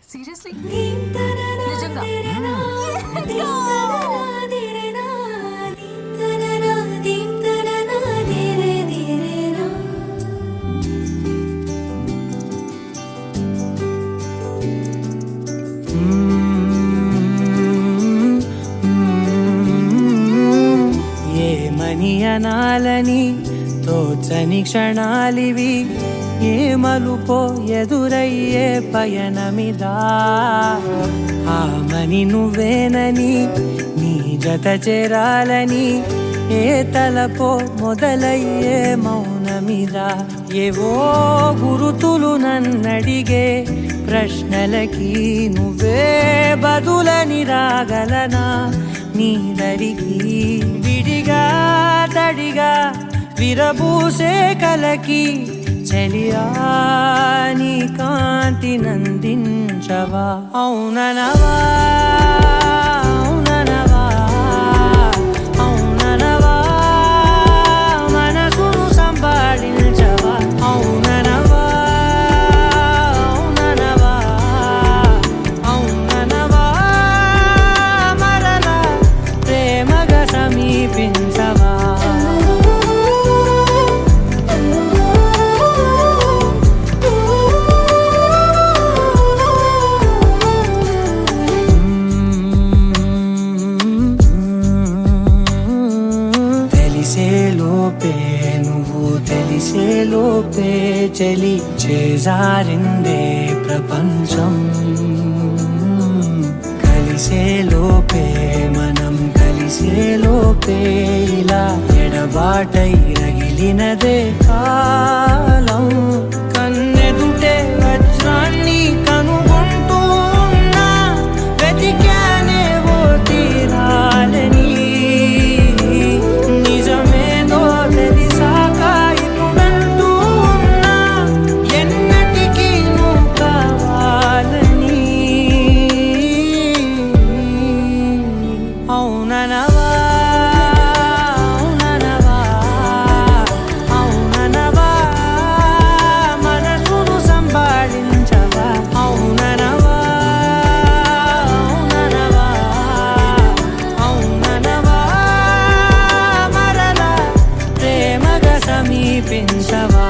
Seriously నిజంగా ఏమని అనాలని తోచని క్షణాలివి, ఏ మలుపో ఎదురయ్యే పయనమిదా. ఆమని నువ్వేనని నీ జత చేరాలని ఏ తలపో మొదలయ్యే మౌనమిదా. ఏవో గురుతులు నన్నడిగే ప్రశ్నలకి నువ్వే బదులని రాగలనా నీ దరికి. విడిగా తడిగా విరబూసే కలకి చెలియా నీ కాంతి నందించవా. అవుననవా అవుననవా అవుననవా మనసును సంపాదించవా. అవుననవా అవుననవా అవుననవా మరలా ప్రేమగా సమీపించవా. తెలిసేలోపే నువ్వు తెలిసేలోపే చలి చేజారిందే ప్రపంచం. కలిసేలోపే మనం కలిసేలోపే ఇలా ఎడబాటై రగిలినదే కాలం. కన్నెదుటే వజ్రాన్ని కనుగొంటూ ఉన్నా వెతికానే ఓ తీరాలని. నిజమేదో తెలిసాక ఇప్పుడంటూ ఉన్నా ఎన్నటికీ నువ్వు కావాలని. అవుననవా అవుననవా అవుననవా మనసును సంపాదించవా. అవుననవా అవుననవా అవుననవా మరలా ప్రేమగా సమీపించవా.